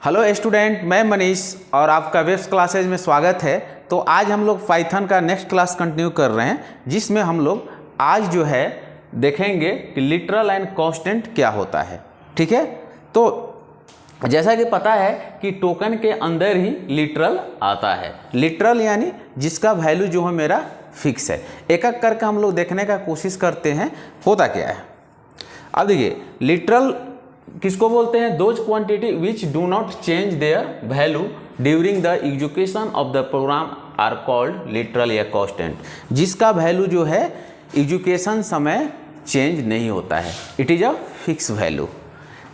Hello student, मैं मनीष और आपका वेब्स क्लासेज में स्वागत है। तो आज हम लोग पाइथन का नेक्स्ट क्लास कंटिन्यू कर रहे हैं, जिसमें हम लोग आज जो है देखेंगे कि लिटरल एंड कांस्टेंट क्या होता है। ठीक है, तो जैसा कि पता है कि टोकन के अंदर ही लिटरल आता है। लिटरल यानी जिसका वैल्यू जो है मेरा फिक्स है। एक एक करके हम लोग देखने का कोशिश करते हैं होता क्या है। अब देखिए, लिटरल किसको बोलते हैं? Those quantity which do not change their value during the execution of the program are called literal या कांस्टेंट। जिसका वैल्यू जो है एग्जीक्यूशन समय चेंज नहीं होता है, it is a fix value.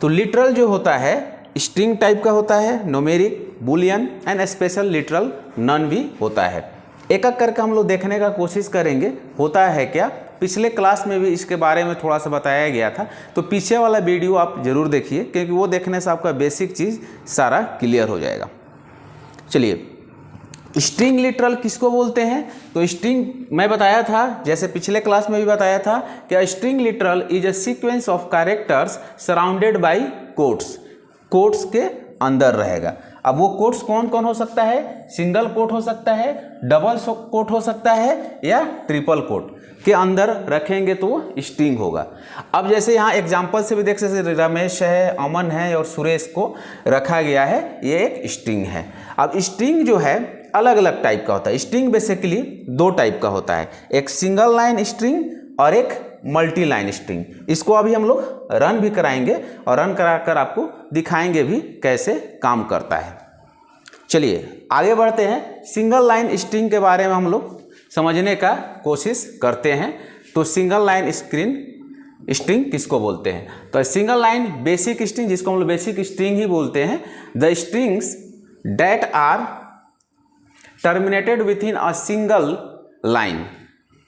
तो लिटरल जो होता है स्ट्रिंग टाइप का होता है, numeric, boolean and special literal none भी होता है। एक एक करके हम लोग देखने का कोशिश करेंगे होता है क्या। पिछले क्लास में भी इसके बारे में थोड़ा सा बताया गया था, तो पीछे वाला वीडियो आप ज़रूर देखिए, क्योंकि वो देखने से आपका बेसिक चीज़ सारा क्लियर हो जाएगा। चलिए, स्ट्रिंग लिटरल किसको बोलते हैं? तो स्ट्रिंग मैं बताया था, जैसे पिछले क्लास में भी बताया था कि string literal is a sequence of characters surrounded by quotes. Quotes के अंदर रहेगा। अब वो कोट्स कौन कौन हो सकता है? सिंगल कोट हो सकता है, डबल कोट हो सकता है, या ट्रिपल कोट के अंदर रखेंगे तो वो स्ट्रिंग होगा। अब जैसे यहाँ एग्जांपल से भी देख सकते, रमेश है, अमन है और सुरेश को रखा गया है, ये एक स्ट्रिंग है। अब स्ट्रिंग जो है अलग अलग टाइप का होता है। स्ट्रिंग बेसिकली दो टाइप का होता है, एक सिंगल लाइन स्ट्रिंग और एक मल्टी लाइन स्ट्रिंग। इसको अभी हम लोग रन भी कराएंगे और रन कराकर आपको दिखाएंगे भी कैसे काम करता है। चलिए आगे बढ़ते हैं। सिंगल लाइन स्ट्रिंग के बारे में हम लोग समझने का कोशिश करते हैं। तो सिंगल लाइन स्ट्रिंग किसको बोलते हैं? तो सिंगल लाइन बेसिक स्ट्रिंग, जिसको हम लोग बेसिक स्ट्रिंग ही बोलते हैं। The strings that are terminated within a single line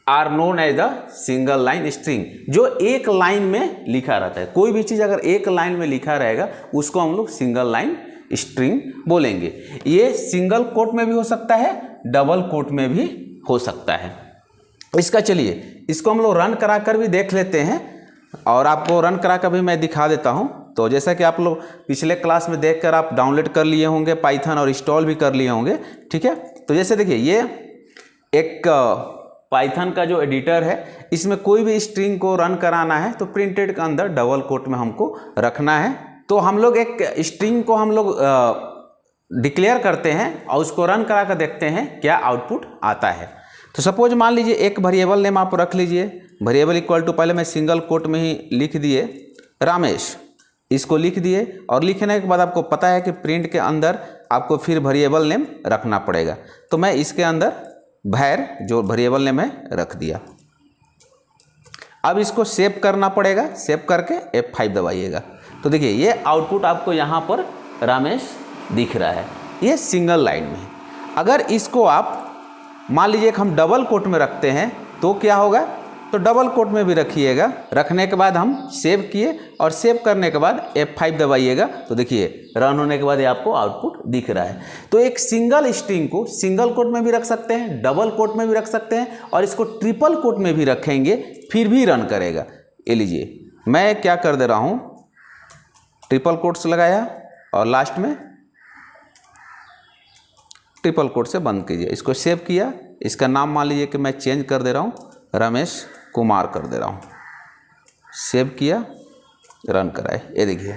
are known as the single line string. जो एक लाइन में लिखा रहता है, कोई भी चीज़ अगर एक लाइन में लिखा रहेगा उसको हम लोग सिंगल लाइन स्ट्रिंग बोलेंगे। ये सिंगल कोट में भी हो सकता है, डबल कोट में भी हो सकता है। इसका चलिए इसको हम लोग रन करा कर भी देख लेते हैं, और आपको रन करा कर भी मैं दिखा देता हूं। तो जैसा कि आप लोग पिछले क्लास में देखकर आप डाउनलोड कर लिए होंगे पाइथन और इंस्टॉल भी कर लिए होंगे। ठीक है, तो जैसे देखिए, ये एक पाइथन का जो एडिटर है, इसमें कोई भी स्ट्रिंग को रन कराना है तो प्रिंटेड के अंदर डबल कोट में हमको रखना है। तो हम लोग एक स्ट्रिंग को हम लोग डिक्लेयर करते हैं और उसको रन करा कर देखते हैं क्या आउटपुट आता है। तो सपोज मान लीजिए एक वेरिएबल नेम आप रख लीजिए। वेरिएबल इक्वल टू, पहले मैं सिंगल कोट में ही लिख दिए रामेश, इसको लिख दिए, और लिखने के बाद आपको पता है कि प्रिंट के अंदर आपको फिर वेरिएबल नेम रखना पड़ेगा। तो मैं इसके अंदर भैर जो वेरिएबल नेम है रख दिया। अब इसको सेव करना पड़ेगा, सेव करके F5 दबाइएगा। तो देखिए ये आउटपुट आपको यहाँ पर रामेश दिख रहा है, ये सिंगल लाइन में। अगर इसको आप मान लीजिए कि हम डबल कोट में रखते हैं तो क्या होगा? तो डबल कोट में भी रखिएगा। रखने के बाद हम सेव किए, और सेव करने के बाद F5 दबाइएगा। तो देखिए रन होने के बाद ये आपको आउटपुट दिख रहा है। तो एक सिंगल स्ट्रिंग को सिंगल कोट में भी रख सकते हैं, डबल कोट में भी रख सकते हैं, और इसको ट्रिपल कोट में भी रखेंगे फिर भी रन करेगा। ये लीजिए, मैं क्या कर दे रहा हूँ, ट्रिपल कोट्स लगाया और लास्ट में ट्रिपल कोट से बंद कीजिए। इसको सेव किया, इसका नाम मान लीजिए कि मैं चेंज कर दे रहा हूँ, रमेश कुमार कर दे रहा हूँ। सेव किया, रन कराए, ये देखिए।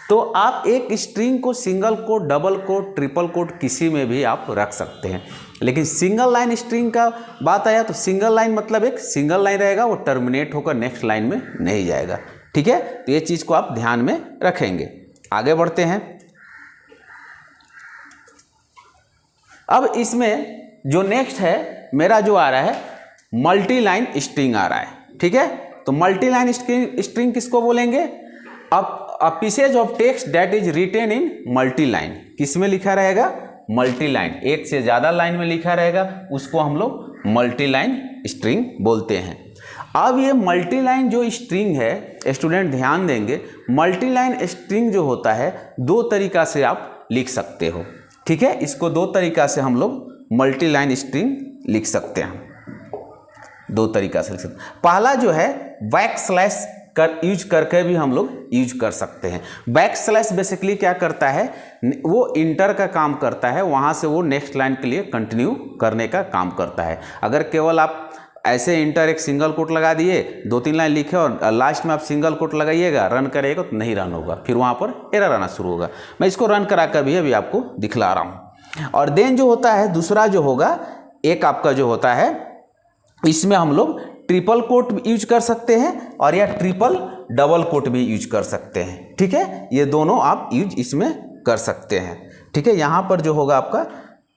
तो आप एक स्ट्रिंग को single quote, double quote, triple quote किसी में भी आप रख सकते हैं। लेकिन सिंगल लाइन स्ट्रिंग का बात आया तो सिंगल लाइन मतलब एक सिंगल लाइन रहेगा, वो टर्मिनेट होकर नेक्स्ट लाइन में नहीं जाएगा। ठीक है, तो ये चीज़ को आप ध्यान में रखेंगे। आगे बढ़ते हैं। अब इसमें जो नेक्स्ट है मेरा जो आ रहा है मल्टी लाइन स्ट्रिंग आ रहा है। ठीक है, तो मल्टी लाइन स्ट्रिंग किसको बोलेंगे? अब a pieces of text that is written in multi line. किस में लिखा रहेगा? मल्टी लाइन, एक से ज़्यादा लाइन में लिखा रहेगा, उसको हम लोग मल्टी लाइन स्ट्रिंग बोलते हैं। अब ये मल्टी लाइन जो स्ट्रिंग है, स्टूडेंट ध्यान देंगे, मल्टी लाइन स्ट्रिंग जो होता है दो तरीका से आप लिख सकते हो। ठीक है, इसको दो तरीका से हम लोग मल्टी लाइन स्ट्रिंग लिख सकते हैं, दो तरीका से लिख सकते हैं। पहला जो है बैकस्लैश यूज करके भी हम लोग यूज कर सकते हैं। बैक स्लैश बेसिकली क्या करता है, वो इंटर का काम करता है, वहाँ से वो नेक्स्ट लाइन के लिए कंटिन्यू करने का काम करता है। अगर केवल आप ऐसे इंटर एक सिंगल कोट लगा दिए, 2-3 लाइन लिखे और लास्ट में आप सिंगल कोट लगाइएगा, रन करिएगा तो नहीं रन होगा, फिर वहाँ पर एरर आना शुरू होगा। मैं इसको रन करा कर भी अभी आपको दिखला रहा हूँ। और देन जो होता है दूसरा जो होगा, एक आपका जो होता है, इसमें हम लोग ट्रिपल कोट यूज कर सकते हैं और या ट्रिपल डबल कोट भी यूज कर सकते हैं। ठीक है, ये दोनों आप यूज इसमें कर सकते हैं। ठीक है, यहाँ पर जो होगा आपका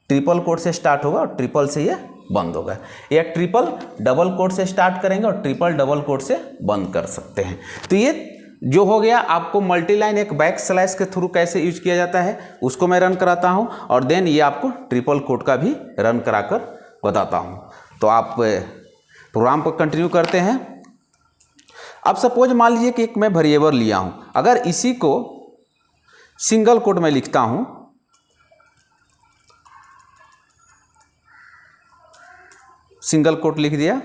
ट्रिपल कोट से स्टार्ट होगा और ट्रिपल से ये बंद होगा, या ट्रिपल डबल कोट से स्टार्ट करेंगे और ट्रिपल डबल कोट से बंद कर सकते हैं। तो ये जो हो गया आपको मल्टी लाइन एक बैक स्लैश के थ्रू कैसे यूज किया जाता है उसको मैं रन कराता हूँ, और देन ये आपको ट्रिपल कोट का भी रन कराकर बताता हूँ। तो आप प्रोग्राम पर कंटिन्यू करते हैं। अब सपोज मान लीजिए कि एक मैं वेरिएबल लिया हूँ, अगर इसी को सिंगल कोट में लिखता हूँ, सिंगल कोट लिख दिया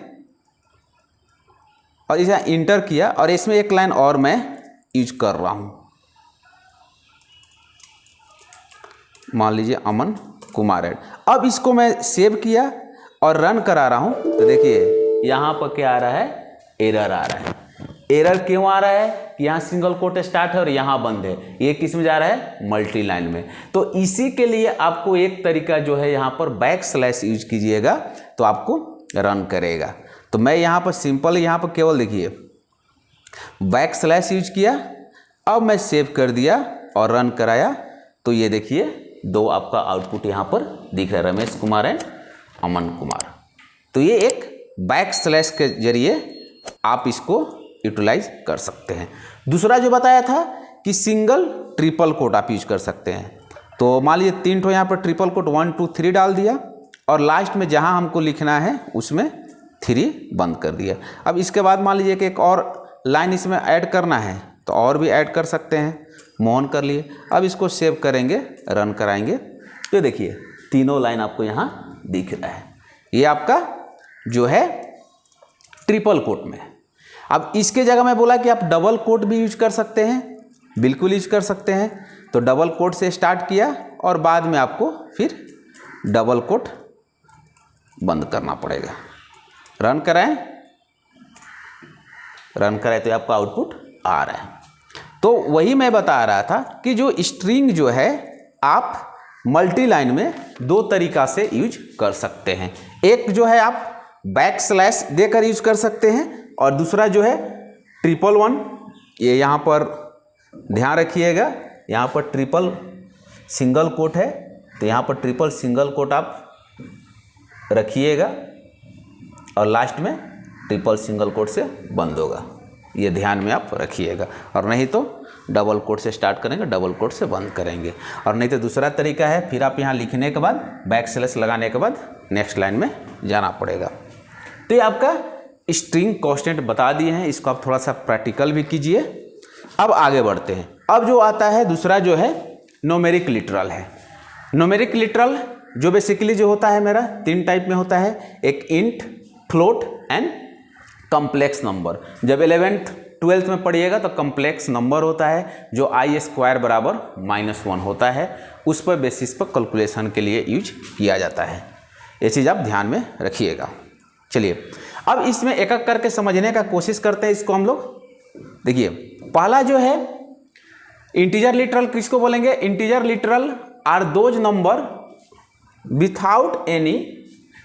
और इसे इंटर किया और इसमें एक लाइन और मैं यूज कर रहा हूं, मान लीजिए अमन कुमार एड। अब इसको मैं सेव किया और रन करा रहा हूं, तो देखिए यहां पर क्या आ रहा है, एरर आ रहा है। एरर क्यों आ रहा है कि यहाँ सिंगल कोट स्टार्ट है और यहाँ बंद है, ये किस में जा रहा है, मल्टी लाइन में। तो इसी के लिए आपको एक तरीका जो है यहाँ पर बैक स्लैश यूज कीजिएगा तो आपको रन करेगा। तो मैं यहाँ पर सिंपल, यहाँ पर केवल देखिए बैक स्लैश यूज किया, अब मैं सेव कर दिया और रन कराया, तो ये देखिए दो आपका आउटपुट यहाँ पर दिख रहा है, रमेश कुमार एंड अमन कुमार। तो ये एक बैक स्लैश के जरिए आप इसको यूटिलाइज कर सकते हैं। दूसरा जो बताया था कि सिंगल ट्रिपल कोट आप यूज कर सकते हैं। तो मान लीजिए 3 ठो यहाँ पर ट्रिपल कोट 1 2 3 डाल दिया और लास्ट में जहाँ हमको लिखना है उसमें 3 बंद कर दिया। अब इसके बाद मान लीजिए कि एक और लाइन इसमें ऐड करना है तो और भी ऐड कर सकते हैं, मोहन कर लिए। अब इसको सेव करेंगे, रन कराएंगे, तो देखिए तीनों लाइन आपको यहाँ दिख रहा है। ये आपका जो है ट्रिपल कोट में। अब इसके जगह मैं बोला कि आप डबल कोट भी यूज कर सकते हैं, बिल्कुल यूज कर सकते हैं। तो डबल कोट से स्टार्ट किया और बाद में आपको फिर डबल कोट बंद करना पड़ेगा। रन कराएं, रन कराएं तो आपका आउटपुट आ रहा है। तो वही मैं बता रहा था कि जो स्ट्रिंग जो है आप मल्टी लाइन में 2 तरीका से यूज कर सकते हैं। एक जो है आप बैक स्लैश देकर यूज कर सकते हैं और दूसरा जो है 111, ये यहाँ पर ध्यान रखिएगा, यहाँ पर ट्रिपल सिंगल कोट है तो यहाँ पर ट्रिपल सिंगल कोट आप रखिएगा और लास्ट में ट्रिपल सिंगल कोट से बंद होगा, ये ध्यान में आप रखिएगा। और नहीं तो डबल कोट से स्टार्ट करेंगे, डबल कोट से बंद करेंगे। और नहीं तो दूसरा तरीका है, फिर आप यहाँ लिखने के बाद बैक स्लैश लगाने के बाद नेक्स्ट लाइन में जाना पड़ेगा। तो ये आपका स्ट्रिंग कांस्टेंट बता दिए हैं, इसको आप थोड़ा सा प्रैक्टिकल भी कीजिए। अब आगे बढ़ते हैं। अब जो आता है दूसरा जो है न्यूमेरिक लिटरल है। न्यूमेरिक लिटरल जो बेसिकली जो होता है मेरा 3 टाइप में होता है, एक int, float and complex number. जब 11th 12th में पढ़िएगा तो कम्प्लेक्स नंबर होता है जो i² बराबर -1 होता है, उस पर बेसिस पर कैलकुलेशन के लिए यूज किया जाता है। ये चीज़ आप ध्यान में रखिएगा। चलिए अब इसमें एक एक करके समझने का कोशिश करते हैं इसको हम लोग। देखिए पहला जो है इंटीजर लिटरल किसको बोलेंगे, integer literal are those number without any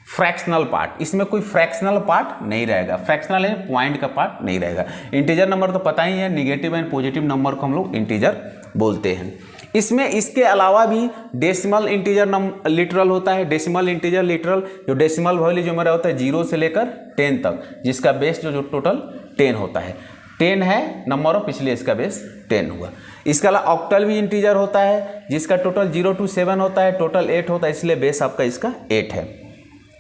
fractional part. इसमें कोई फ्रैक्शनल पार्ट नहीं रहेगा, फ्रैक्शनल है पॉइंट का पार्ट नहीं रहेगा। इंटीजर नंबर तो पता ही है, निगेटिव एंड पॉजिटिव नंबर को हम लोग इंटीजर बोलते हैं। इसमें इसके अलावा भी डेसिमल इंटीजर लिटरल होता है। डेसिमल इंटीजर लिटरल जो डेसिमल वैल्यू जो हमारा होता है 0 से लेकर 10 तक, जिसका बेस जो टोटल 10 होता है, 10 है नंबर ऑफ, इसलिए इसका बेस 10 हुआ। इसके अलावा ऑक्टल भी इंटीजर होता है जिसका टोटल 0 to 7 होता है, टोटल 8 होता है, इसलिए बेस आपका इसका 8 है।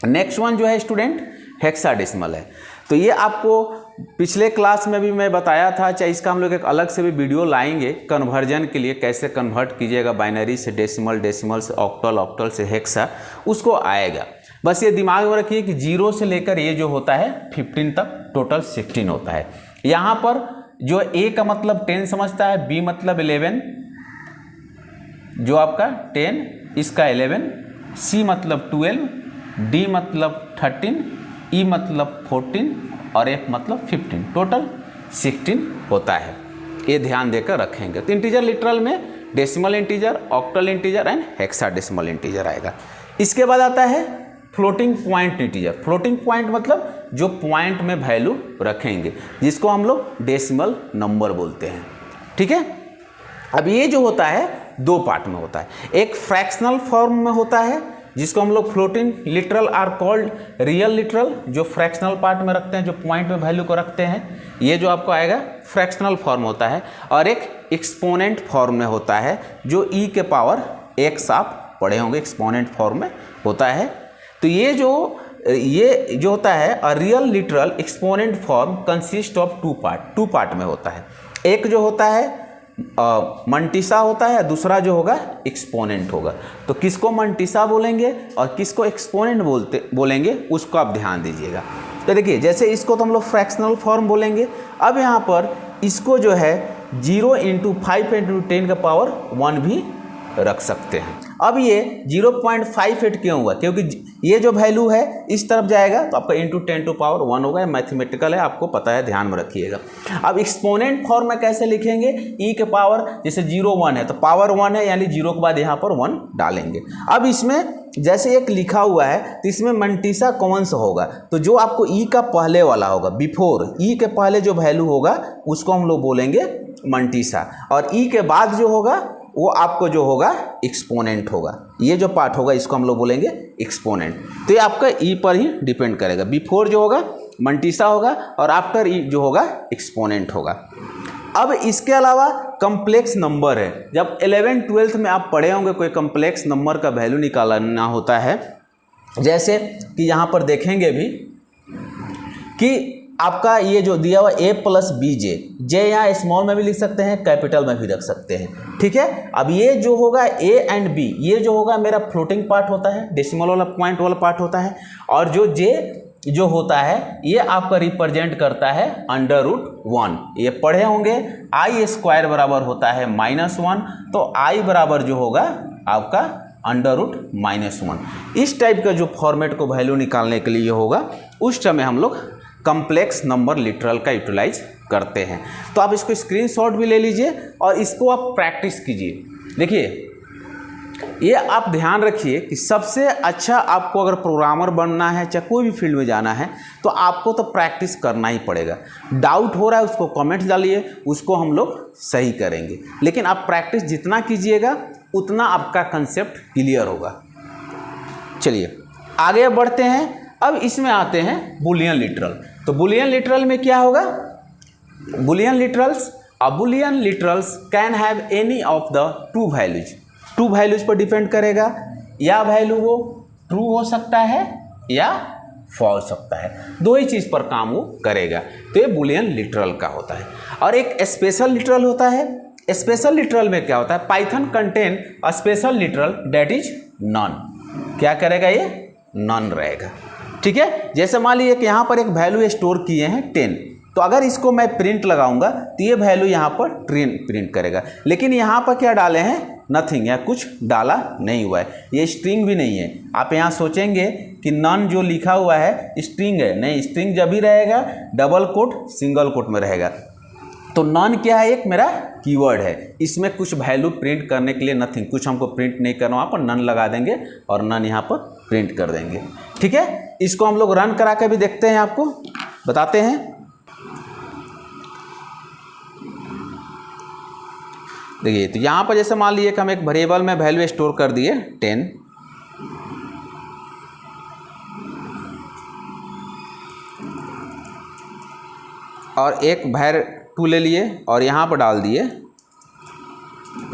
नेक्स्ट वन जो है स्टूडेंट हेक्साडेसिमल है। तो ये आपको पिछले क्लास में भी मैं बताया था, चाहे इसका हम लोग एक अलग से भी वीडियो लाएंगे कन्वर्जन के लिए, कैसे कन्वर्ट कीजिएगा बाइनरी से डेसिमल, डेसिमल से ऑक्टल, ऑक्टल से हेक्सा, उसको आएगा। बस ये दिमाग में रखिए कि 0 से लेकर ये जो होता है 15 तक टोटल 16 होता है। यहाँ पर जो ए का मतलब 10 समझता है, बी मतलब 11, जो आपका 10 इसका 11, सी मतलब 12, डी मतलब 13, ई मतलब 14 और एफ मतलब 15, टोटल 16 होता है। ये ध्यान देकर रखेंगे। तो इंटीजर लिटरल में decimal integer, octal integer and hexadecimal integer आएगा। इसके बाद आता है floating point integer. Floating point मतलब जो पॉइंट में वैल्यू रखेंगे, जिसको हम लोग डेसिमल नंबर बोलते हैं। ठीक है, अब ये जो होता है दो पार्ट में होता है। एक फ्रैक्शनल फॉर्म में होता है जिसको हम लोग floating literal are called real literal, जो फ्रैक्शनल पार्ट में रखते हैं, जो पॉइंट में वैल्यू को रखते हैं, ये जो आपको आएगा फ्रैक्शनल फॉर्म होता है। और एक एक्सपोनेंट फॉर्म में होता है जो ई के पावर x आप पढ़े होंगे, एक्सपोनेंट फॉर्म में होता है। तो ये जो होता है a real literal exponent form consist of two part में होता है। एक जो होता है मंटिसा होता है, दूसरा जो होगा एक्सपोनेंट होगा। तो किसको मंटिसा बोलेंगे और किसको एक्सपोनेंट बोलेंगे उसको आप ध्यान दीजिएगा। तो देखिए, जैसे इसको तो हम लोग फ्रैक्शनल फॉर्म बोलेंगे। अब यहाँ पर इसको जो है 0 × 5 × 10 का पावर 1 भी रख सकते हैं। अब ये 0.58 क्यों हुआ? क्योंकि ये जो वैल्यू है इस तरफ जाएगा तो आपका × 10⁻1 होगा। मैथमेटिकल है, आपको पता है, ध्यान में रखिएगा। अब एक्सपोनेंट फॉर्म में कैसे लिखेंगे? ई के पावर जैसे 0 1 है तो पावर 1 है, यानी 0 के बाद यहाँ पर 1 डालेंगे। अब इसमें जैसे एक लिखा हुआ है तो इसमें मंटिसा कौन सा होगा? तो जो आपको ई का पहले वाला होगा, बिफोर ई के पहले जो वैल्यू होगा उसको हम लोग बोलेंगे मंटिसा, और ई के बाद जो होगा वो आपको जो होगा एक्सपोनेंट होगा। ये जो पार्ट होगा इसको हम लोग बोलेंगे एक्सपोनेंट। तो ये आपका ई पर ही डिपेंड करेगा। बिफोर जो होगा मंटिसा होगा और आफ्टर ई जो होगा एक्सपोनेंट होगा। अब इसके अलावा कम्प्लेक्स नंबर है। जब 11th 12th में आप पढ़े होंगे कोई कम्प्लेक्स नंबर का वैल्यू निकालना होता है, जैसे कि यहाँ पर देखेंगे भी कि आपका ये जो दिया हुआ a + bj, जे यहाँ स्मॉल में भी लिख सकते हैं, कैपिटल में भी रख सकते हैं। ठीक है, अब ये जो होगा a एंड b, ये जो होगा मेरा फ्लोटिंग पार्ट होता है, डेसिमल वाला पॉइंट वाला पार्ट होता है। और जो j जो होता है ये आपका रिप्रेजेंट करता है √1। ये पढ़े होंगे i² बराबर होता है -1, तो i बराबर जो होगा आपका √-1। इस टाइप का जो फॉर्मेट को वैल्यू निकालने के लिए होगा, उस समय हम लोग कम्प्लेक्स नंबर लिटरल का यूटिलाइज करते हैं। तो आप इसको स्क्रीनशॉट भी ले लीजिए और इसको आप प्रैक्टिस कीजिए। देखिए, ये आप ध्यान रखिए कि सबसे अच्छा आपको अगर प्रोग्रामर बनना है, चाहे कोई भी फील्ड में जाना है, तो आपको तो प्रैक्टिस करना ही पड़ेगा। डाउट हो रहा है उसको कमेंट्स डालिए, उसको हम लोग सही करेंगे। लेकिन आप प्रैक्टिस जितना कीजिएगा उतना आपका कंसेप्ट क्लियर होगा। चलिए आगे बढ़ते हैं। अब इसमें आते हैं बुलियन लिटरल। तो बुलियन लिटरल में क्या होगा? Boolean literals can have any of the two values पर डिपेंड करेगा। या वैल्यू वो ट्रू हो सकता है या फॉल्स सकता है, दो ही चीज़ पर काम वो करेगा। तो ये बुलियन लिटरल का होता है। और एक स्पेशल लिटरल होता है। स्पेशल लिटरल में क्या होता है? Python contain a special literal that is non. क्या करेगा? ये नॉन रहेगा। ठीक है, जैसे मान लीजिए कि यहाँ पर एक वैल्यू स्टोर किए हैं 10, तो अगर इसको मैं प्रिंट लगाऊंगा तो ये वैल्यू यहाँ पर प्रिंट करेगा। लेकिन यहाँ पर क्या डाले हैं? नथिंग, या कुछ डाला नहीं हुआ है, ये स्ट्रिंग भी नहीं है। आप यहाँ सोचेंगे कि नॉन जो लिखा हुआ है स्ट्रिंग है, नहीं, स्ट्रिंग जब भी रहेगा डबल कोट सिंगल कोट में रहेगा। तो नॉन क्या है? एक मेरा कीवर्ड है, इसमें कुछ वैल्यू प्रिंट करने के लिए नथिंग, कुछ हमको प्रिंट नहीं करना, वहाँ पर नन लगा देंगे और नन यहाँ पर प्रिंट कर देंगे। ठीक है, इसको हम लोग रन करा के भी देखते हैं, आपको बताते हैं। देखिए, तो यहाँ पर जैसे मान लीजिए कि हम एक वेरिएबल में वैल्यू स्टोर कर दिए 10, और एक var2 ले लिए और यहाँ पर डाल दिए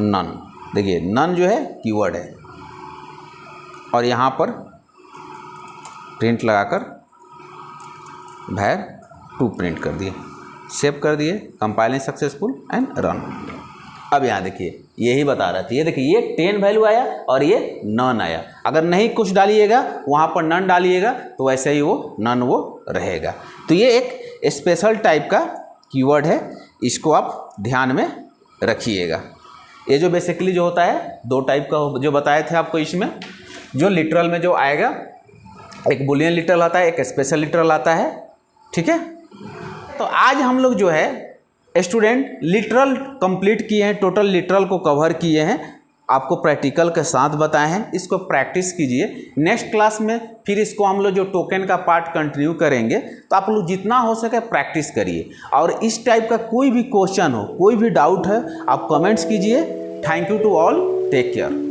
नन। देखिए, नन जो है कीवर्ड है, और यहाँ पर प्रिंट लगाकर var2 प्रिंट कर दिए, सेव कर दिए, कंपाइलिंग सक्सेसफुल एंड रन। अब यहाँ देखिए, यही बता रहा था, ये देखिए, ये 10 वैल्यू आया और ये नन आया। अगर नहीं कुछ डालिएगा, वहाँ पर नन डालिएगा, तो वैसे ही वो नन वो रहेगा। तो ये एक स्पेशल टाइप का कीवर्ड है, इसको आप ध्यान में रखिएगा। ये जो बेसिकली जो होता है 2 टाइप का जो बताए थे आपको, इसमें जो लिटरल में जो आएगा, एक बुलियन लिटरल आता है, एक स्पेशल लिटरल आता है, ठीक है। तो आज हम लोग जो है स्टूडेंट लिटरल कंप्लीट किए हैं, टोटल लिटरल को कवर किए हैं, आपको प्रैक्टिकल के साथ बताए हैं, इसको प्रैक्टिस कीजिए। नेक्स्ट क्लास में फिर इसको हम लोग जो टोकन का पार्ट कंटिन्यू करेंगे, तो आप लोग जितना हो सके प्रैक्टिस करिए। और इस टाइप का कोई भी क्वेश्चन हो, कोई भी डाउट है, आप कमेंट्स कीजिए। Thank you to all, take care.